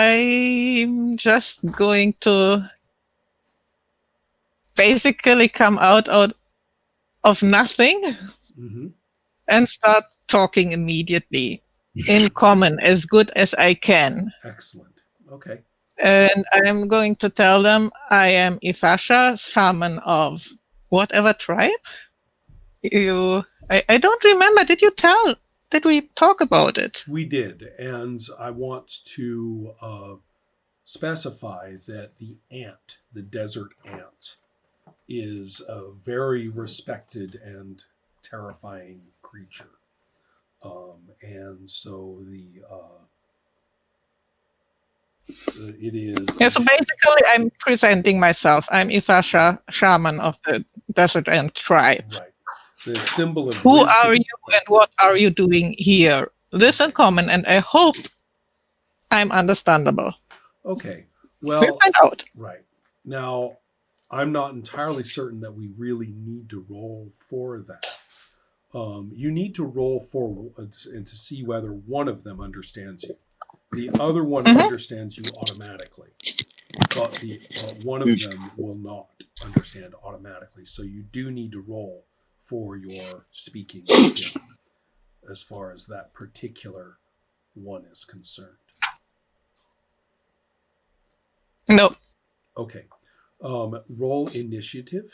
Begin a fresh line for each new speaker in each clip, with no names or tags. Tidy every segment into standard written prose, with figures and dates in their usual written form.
I'm just going to basically come out of nothing
Mm-hmm.
and start talking immediately in common as good as I can.
Excellent. Okay.
And I'm going to tell them I am Ifasha, shaman of whatever tribe. I don't remember. Did we talk about it?
We did, and I want to specify that the ant, the desert ant, is a very respected and terrifying creature. And so it is
Yeah, so basically, I'm presenting myself. I'm Ifasha, shaman of the Desert Ant tribe.
right. The symbol of
Who are
wisdom.
you and what are you doing here? This in common, and I hope I'm understandable.
Okay.
We'll
Well,
find out.
right. Now, I'm not entirely certain that we really need to roll for that. You need to roll for and to see whether one of them understands you. The other one
Mhm.
understands you automatically, but one of them will not understand automatically. So you do need to roll for your speaking skill as far as that particular one is concerned.
No,
Okay. Roll initiative,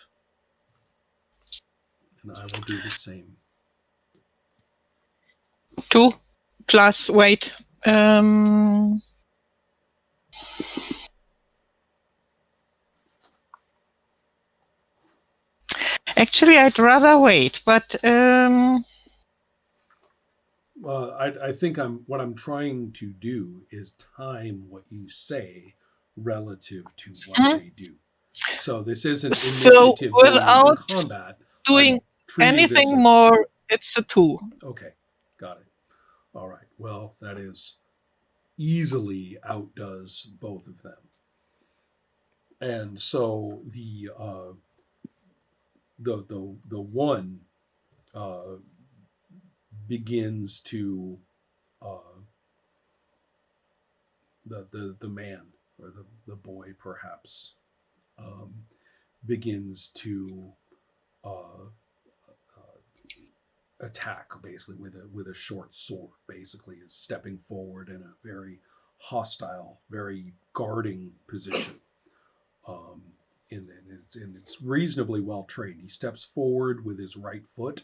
and I will do the same.
2 plus, wait. Actually, I'd rather wait, but
I think what I'm trying to do is time what you say relative to what
mhm.
they do. So this isn't
So
initiative going into
without
combat. I'm
doing
treating this
anything
as
more, it's a 2.
okay. Got it. All right. Well, that is easily outdoes both of them. And so the one uh, begins to uh, the man or the boy perhaps um, begins to uh, attack basically with a short sword. Basically, is stepping forward in a very hostile, very guarding position. Um, and it's reasonably well trained. He steps forward with his right foot,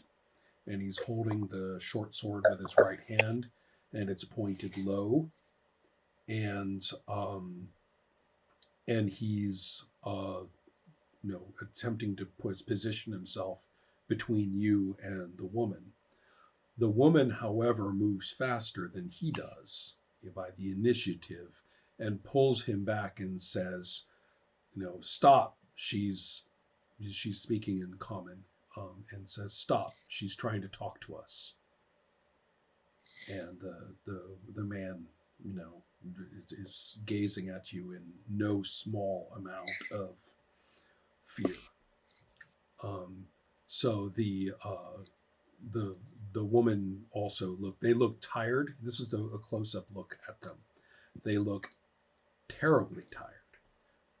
and he's holding the short sword with his right hand, and it's pointed low, and he's attempting to position himself between you and the woman. The woman, however, moves faster than he does by the initiative and pulls him back and says, stop. She's speaking in common, and says, stop. She's trying to talk to us. And the man, you know, is gazing at you in no small amount of fear. Um, so the the woman also they look tired. This is a close up look at them. They look terribly tired.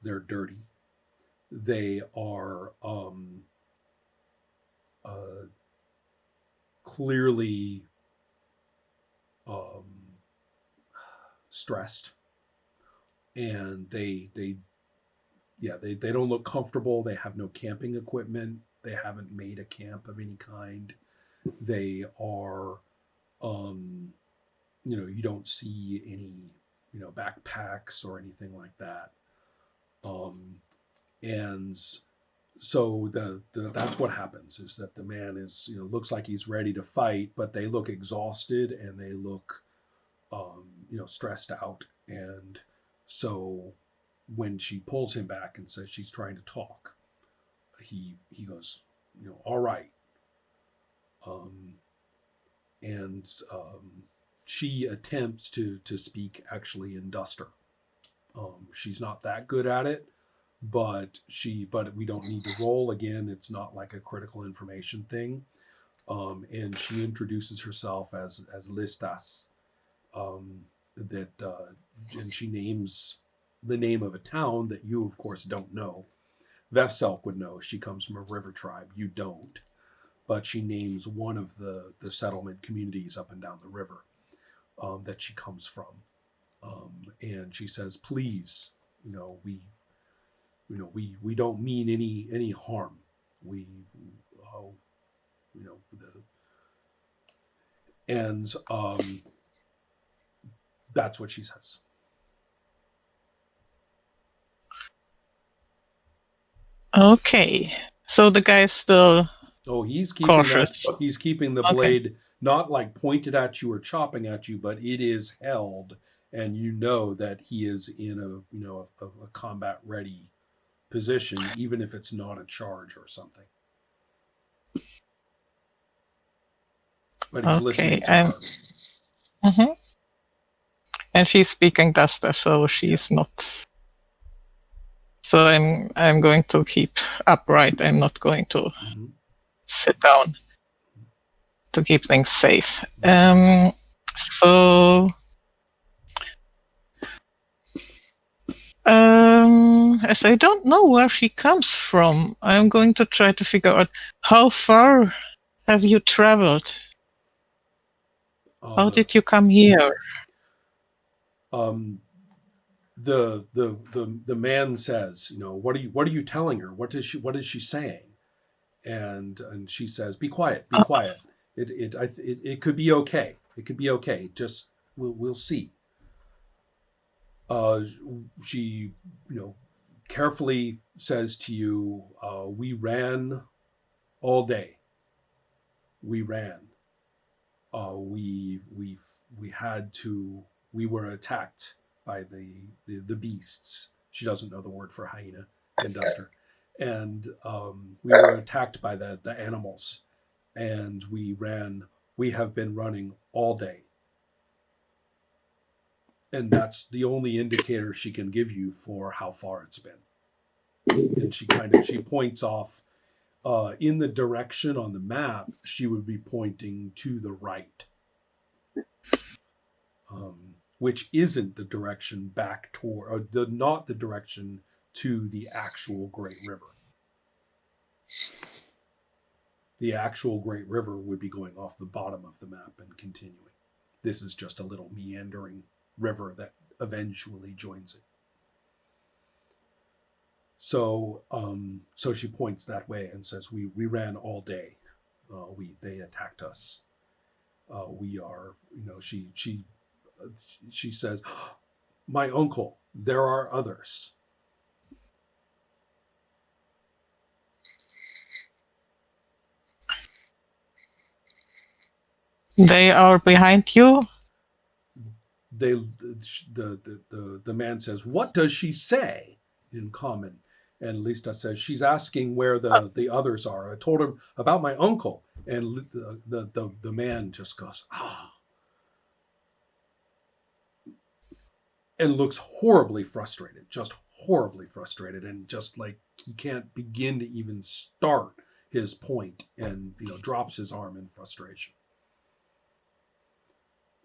They're dirty. They are uh, clearly um, stressed, and they don't look comfortable. They have no camping equipment. They haven't made a camp of any kind. They are um, you don't see any backpacks or anything like that. Um, and so that's what happens is that the man is looks like he's ready to fight, but they look exhausted and they look stressed out. And so when she pulls him back and says she's trying to talk, he goes, all right. um, and she attempts to speak actually in Duster. She's not that good at it, but we don't need to roll again. It's not like a critical information thing. And she introduces herself as Listas, um, and she names the name of a town that you, of course, don't know. Vefselk would know. She comes from a river tribe. You don't. But she names one of the settlement communities up and down the river that she comes from. And she says, please, we don't mean any harm. We, uh, you know, and that's what she says.
Okay. So the guy's still
Oh,
cautious.
he's keeping the
Okay.
blade not like pointed at you or chopping at you, but it is held, and you know that he is in a combat ready position, even if it's not a charge or something. But he's
Okay.
listening to her.
Mhm. And she's speaking Dasta, so she's not. So I'm going to keep upright. I'm not going to sit down to keep things safe. So as I don't know where she comes from, I'm going to try to figure out how far have you traveled? How did you come here?
The man says, what are you telling her? What is she saying? And she says, be quiet, be quiet. It could be okay. It could be okay. Just we'll see. She carefully says to you, we ran all day. We ran. We had to. We were attacked by the beasts. She doesn't know the word for hyena in Duster, and we were attacked by the animals, and we ran. We have been running all day, and that's the only indicator she can give you for how far it's been. And she points off in the direction on the map. She would be pointing to the right. Which isn't the direction back toward, or not the direction to the actual Great River. The actual Great River would be going off the bottom of the map and continuing. This is just a little meandering river that eventually joins it. So she points that way and says, we ran all day. They attacked us. We are, she says, my uncle, there are others.
They are behind you?
The man says, what does she say? In common. And Lista says, she's asking where the others are. I told her about my uncle. And the man just goes, and looks horribly frustrated, just horribly frustrated, and just like he can't begin to even start his point, and drops his arm in frustration.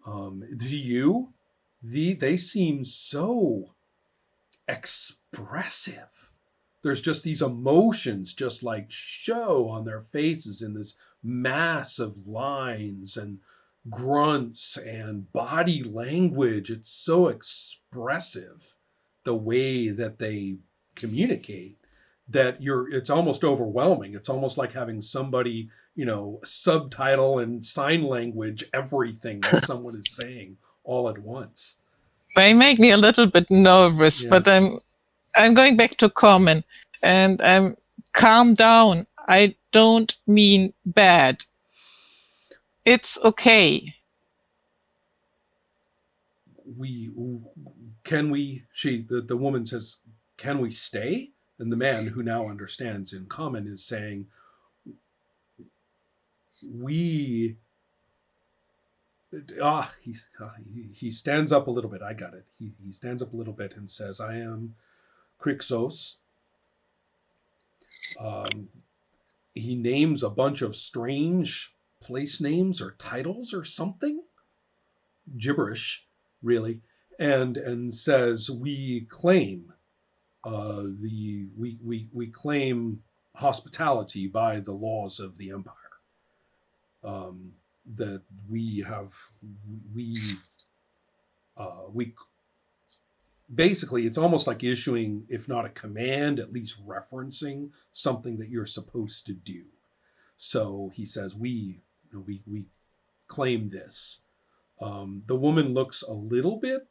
To you, they seem so expressive. There's just these emotions just like show on their faces in this mass of lines and grunts and body language. It's so expressive, the way that they communicate, that it's almost overwhelming. It's almost like having somebody, subtitle and sign language everything that someone is saying all at once.
They make me a little bit nervous,
Yeah.
but I'm going back to common, and calm down. I don't mean bad. It's okay.
The woman says, can we stay? And the man, who now understands in common, is saying, he stands up a little bit. I got it. He stands up a little bit and says, I am Crixos. He names a bunch of strange place names or titles or something. Gibberish, really. and says, we claim we claim hospitality by the laws of the empire. That we basically, it's almost like issuing, if not a command, at least referencing something that you're supposed to do. So he says, we claim this. The woman looks a little bit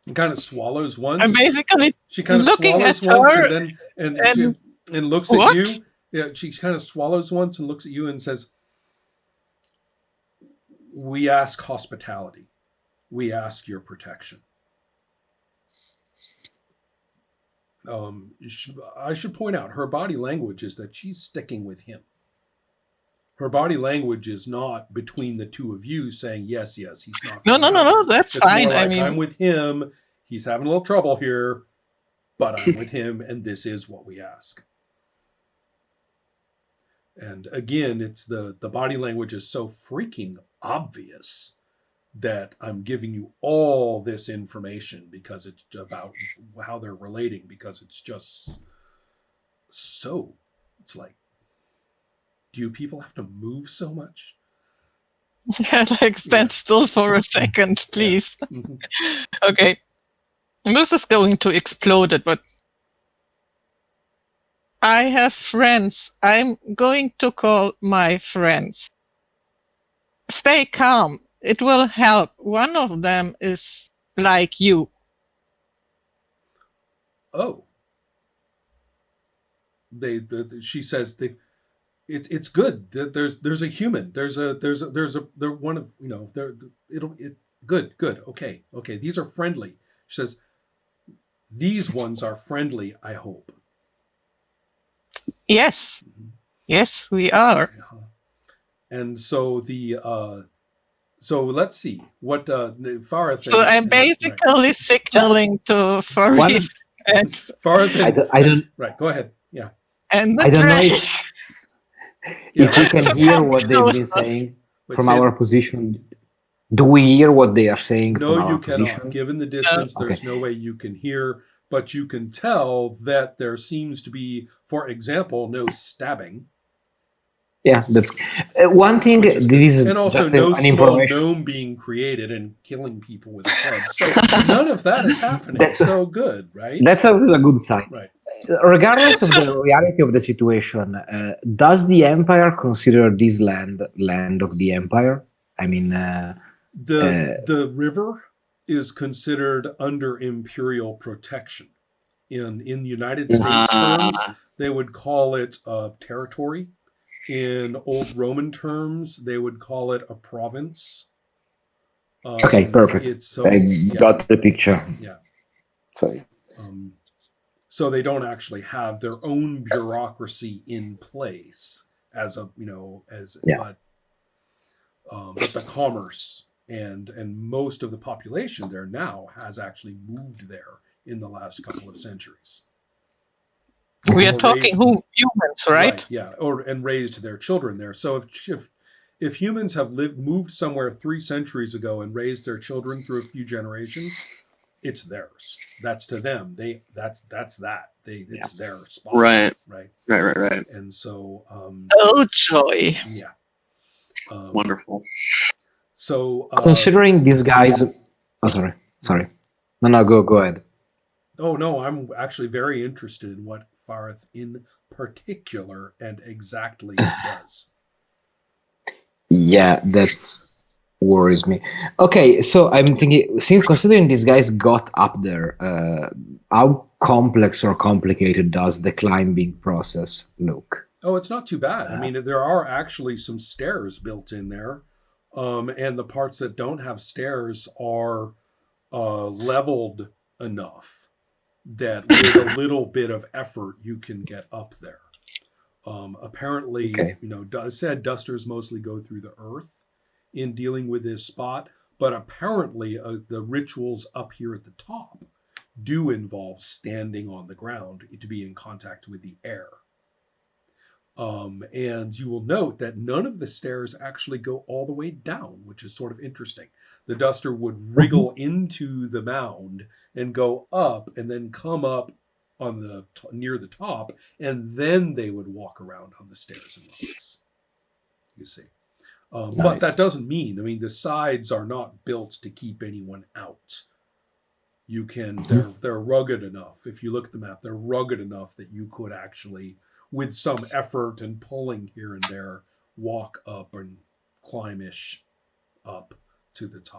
and kind of swallows once.
I'm basically
she kind of
looking
swallows
at
once
her
and looks
what?
at you. Yeah, she kind of swallows once and looks at you and says, we ask hospitality. We ask your protection. I should point out her body language is that she's sticking with him. Her body language is not between the two of you saying, yes, he's not.
No, that's
it's
fine.
More like,
I mean,
I'm with him. He's having a little trouble here, but I'm with him, and this is what we ask. And again, it's the body language is so freaking obvious that I'm giving you all this information because it's about how they're relating, because it's just so, it's like, do you people have to move so much?
Yeah, like stand still for a second, please.
Yeah. Mm-hmm.
Okay. This is going to explode it, but I have friends. I'm going to call my friends. Stay calm. It will help. One of them is like you.
Oh. She says it's good. There's a human. There's one of, good. Okay. These are friendly. She says, these ones are friendly, I hope.
Yes. Mm-hmm. Yes, we are.
And so so let's see what Farah.
So I'm basically signaling to Farid and
Farah.
I don't.
Right. Go ahead. Yeah.
And
I don't know if we can hear what they've been saying from our position. Do we hear what they are saying from our position?
No, you cannot. Given the distance, there's no way you can hear, but you can tell that there seems to be, for example, no stabbing.
Yeah, that's one thing. This is
and also
just
no
an
small gnome being created and killing people with a club. So none of that is happening. That's so good, right?
That's a good sign.
Right.
Regardless of the reality of the situation, does the Empire consider this land of the Empire? I mean,
the river is considered under imperial protection. In the United States terms, they would call it territory. In old Roman terms, they would call it a province.
Okay, perfect. I got the picture.
Yeah.
Sorry.
So they don't actually have their own bureaucracy in place but the commerce and most of the population there now has actually moved there in the last couple of centuries.
We are talking humans, right?
Yeah, and raised their children there. So if humans have moved somewhere 3 centuries ago and raised their children through a few generations, it's theirs. That's to them. It's their spot.
Right.
Right. And so
oh joy.
Yeah.
Wonderful.
So
considering these guys, sorry. No, go ahead.
Oh no, I'm actually very interested in what Farith in particular and exactly does.
Yeah, that's worries me. Okay, so I'm thinking, since considering these guys got up there, how complex or complicated does the climbing process look?
Oh, it's not too bad. I mean, there are actually some stairs built in there, and the parts that don't have stairs are leveled enough that with a little bit of effort you can get up there. Apparently, said dusters mostly go through the earth in dealing with this spot, but apparently the rituals up here at the top do involve standing on the ground to be in contact with the air. And you will note that none of the stairs actually go all the way down, which is sort of interesting. The duster would wriggle into the mound and go up and then come up on the near the top, and then they would walk around on the stairs and levels. You see. But
Nice.
that doesn't mean, I mean, the sides are not built to keep anyone out. You can, they're rugged enough. If you look at the map, they're rugged enough that you could actually, with some effort and pulling here and there, walk up and climb-ish up to the top.